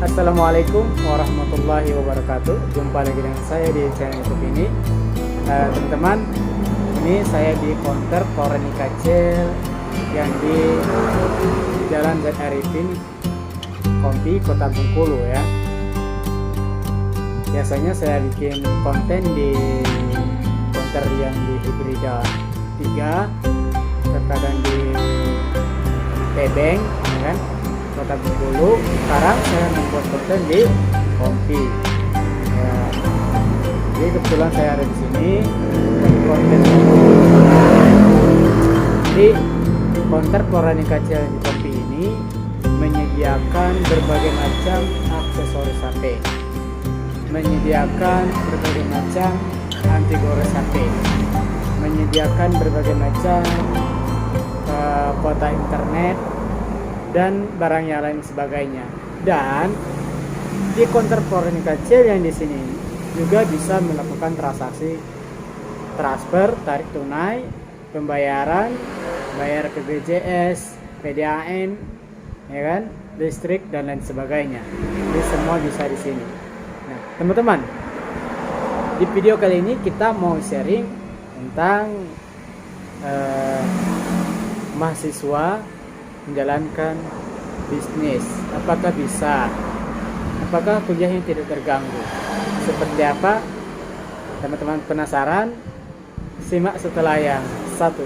Assalamualaikum warahmatullahi wabarakatuh. Jumpa lagi dengan saya di channel YouTube ini. Teman-teman, ini saya di counter Torani Kacil yang di Jalan Z Arifin, Kompi, Kota Bengkulu ya. Biasanya saya bikin konten di counter yang di Hibrida 3, terkadang di Tebeng, ya kan? Kota Bengkulu. Sekarang saya membuat konten di Kompi. Ya. Jadi kebetulan saya ada di sini konten di counter Torani Kacil di Kompi ini menyediakan berbagai macam aksesoris HP, menyediakan berbagai macam anti gores HP, menyediakan berbagai macam kuota internet dan barang yang lain sebagainya. Dan di counter Torani Kacil yang di sini juga bisa melakukan transaksi transfer, tarik tunai, pembayaran, bayar ke BPJS, PDAM, ya kan, listrik dan lain sebagainya. Ini semua bisa di sini. Nah, teman-teman, di video kali ini kita mau sharing tentang mahasiswa menjalankan bisnis. Apakah bisa? Apakah kuliahnya tidak terganggu? Seperti apa? Teman-teman penasaran? Simak setelah yang satu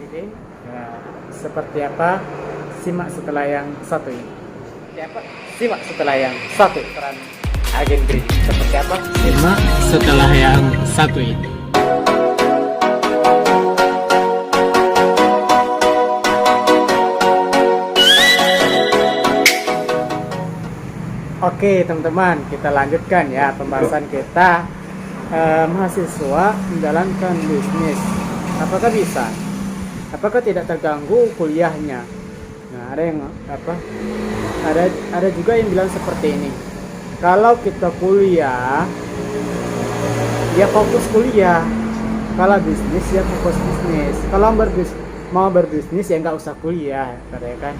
ini. Nah, seperti apa? Simak setelah yang satu ini. Seperti apa? Simak setelah yang satu. Peran agen kredit. Seperti apa? Simak setelah yang satu ini. Oke teman-teman, kita lanjutkan ya pembahasan kita. Mahasiswa menjalankan bisnis, apakah bisa? Apakah tidak terganggu kuliahnya? Nah, ada yang ada juga yang bilang seperti ini. Kalau kita kuliah, ya fokus kuliah. Kalau bisnis ya fokus bisnis. Kalau mau berbisnis ya nggak usah kuliah, kan?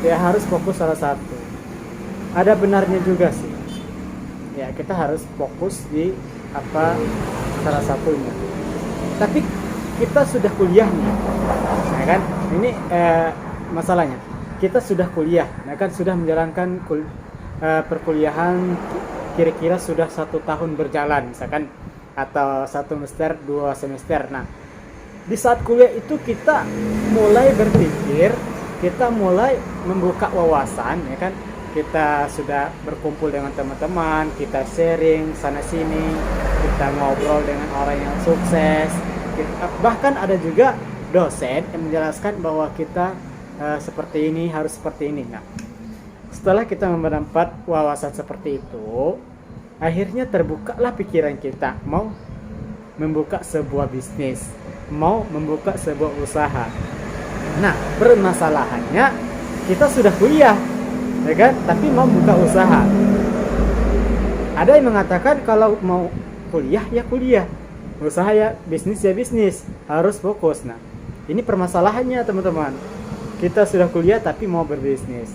Ya harus fokus salah satu. Ada benarnya juga sih. Ya kita harus fokus di salah satunya. Tapi kita sudah kuliah nih, ya kan? Ini masalahnya. Kita sudah kuliah, ya kan? Sudah menjalankan perkuliahan kira-kira sudah 1 tahun berjalan, misalkan, atau 1 semester, 2 semester. Nah, di saat kuliah itu kita mulai berpikir, kita mulai membuka wawasan, ya kan? Kita sudah berkumpul dengan teman-teman, kita sharing sana sini, kita ngobrol dengan orang yang sukses. Bahkan ada juga dosen yang menjelaskan bahwa kita seperti ini, harus seperti ini. Nah, setelah kita mendapat wawasan seperti itu, akhirnya terbukalah pikiran kita mau membuka sebuah bisnis, mau membuka sebuah usaha. Nah, permasalahannya kita sudah kuliah, ya kan? Tapi mau buka usaha. Ada yang mengatakan kalau mau kuliah ya kuliah, usaha ya bisnis, harus fokus. Nah, ini permasalahannya teman-teman. Kita sudah kuliah tapi mau berbisnis.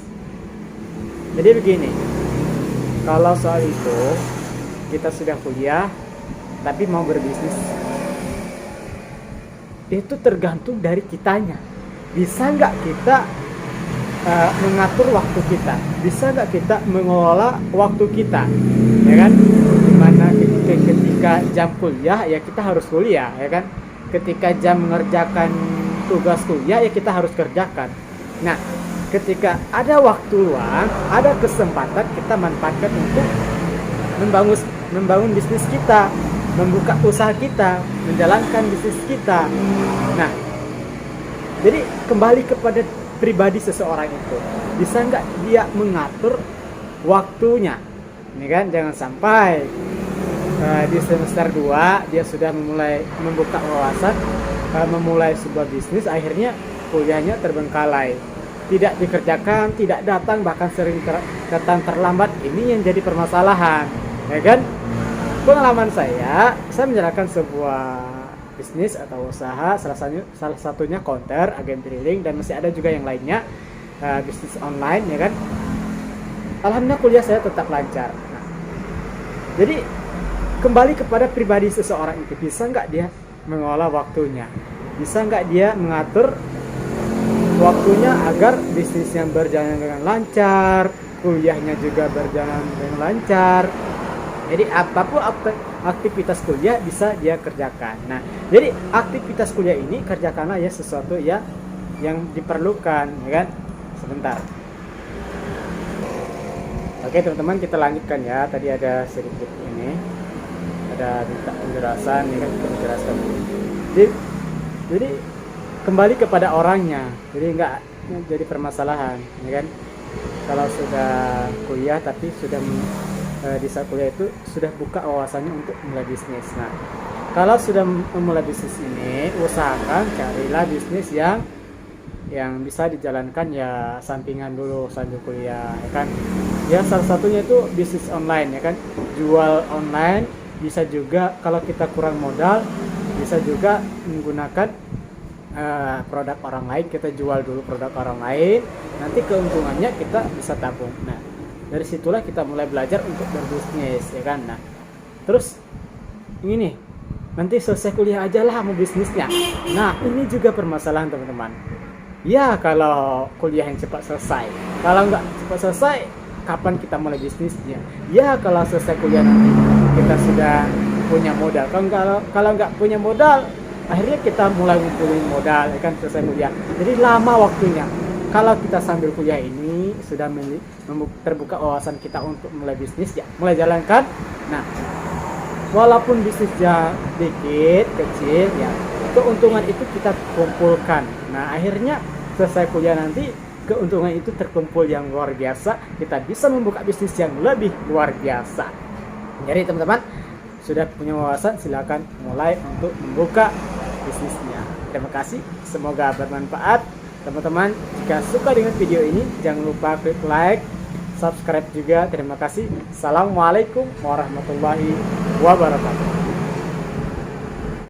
Jadi begini, kalau soal itu kita sudah kuliah tapi mau berbisnis, itu tergantung dari kitanya. Bisa nggak kita mengatur waktu kita, bisa nggak kita mengelola waktu kita, ya kan? Dimana ketika jam kuliah ya kita harus kuliah, ya kan? Ketika jam mengerjakan tugas kuliah ya kita harus kerjakan. Nah, ketika ada waktu luang, ada kesempatan, kita manfaatkan untuk membangun bisnis kita, membuka usaha kita, menjalankan bisnis kita. Nah, jadi kembali kepada pribadi seseorang itu, bisa nggak dia mengatur waktunya, ini kan? Jangan sampai di semester 2 dia sudah membuka wawasan, memulai sebuah bisnis, akhirnya kuliahnya terbengkalai, tidak dikerjakan, tidak datang, bahkan sering datang terlambat. Ini yang jadi permasalahan, ya kan? Pengalaman saya menjalankan sebuah bisnis atau usaha, salah satunya counter, agen trading, dan masih ada juga yang lainnya, bisnis online, ya kan. alhamdulillah kuliah saya tetap lancar. Nah, jadi kembali kepada pribadi seseorang itu, bisa nggak dia mengolah waktunya, bisa nggak dia mengatur waktunya agar bisnisnya berjalan dengan lancar, kuliahnya juga berjalan dengan lancar. Jadi apapun aktivitas kuliah bisa dia kerjakan. Nah, jadi aktivitas kuliah ini kerjakanlah ya sesuatu ya yang diperlukan, ya kan? Sebentar. Oke teman-teman, kita lanjutkan ya. Tadi ada sedikit ini, ada penjelasan, ya kan, kita menjelaskan. Jadi kembali kepada orangnya, jadi nggak jadi permasalahan, ya kan? Kalau sudah kuliah tapi sudah di saat kuliah itu sudah buka wawasannya untuk mulai bisnis. Nah, kalau sudah memulai bisnis ini, usahakan carilah bisnis yang bisa dijalankan ya sampingan dulu sambil kuliah, ya kan? Ya salah satunya itu bisnis online, ya kan? Jual online, bisa juga kalau kita kurang modal, bisa juga menggunakan produk orang lain. Kita jual dulu produk orang lain, nanti keuntungannya kita bisa tabung. Nah, dari situlah kita mulai belajar untuk berbisnis, ya kan? Nah, terus ini nih, nanti selesai kuliah aja lah mau bisnisnya. Nah, ini juga permasalahan teman-teman. Ya, kalau kuliah yang cepat selesai, kalau nggak cepat selesai, kapan kita mulai bisnisnya? Ya, kalau selesai kuliah nanti kita sudah punya modal. Kalau nggak punya modal, akhirnya kita mulai ngumpulin modal, ya kan, selesai kuliah. Jadi lama waktunya. Kalau kita sambil kuliah ini sudah terbuka wawasan kita untuk mulai bisnis, ya mulai jalankan. Nah, walaupun bisnisnya dikit, kecil, ya keuntungan itu kita kumpulkan. Nah, akhirnya selesai kuliah nanti keuntungan itu terkumpul yang luar biasa. Kita bisa membuka bisnis yang lebih luar biasa. Jadi teman-teman sudah punya wawasan, silakan mulai untuk membuka bisnisnya. Terima kasih, semoga bermanfaat. Teman-teman, jika suka dengan video ini, jangan lupa klik like, subscribe juga. Terima kasih. Assalamualaikum warahmatullahi wabarakatuh.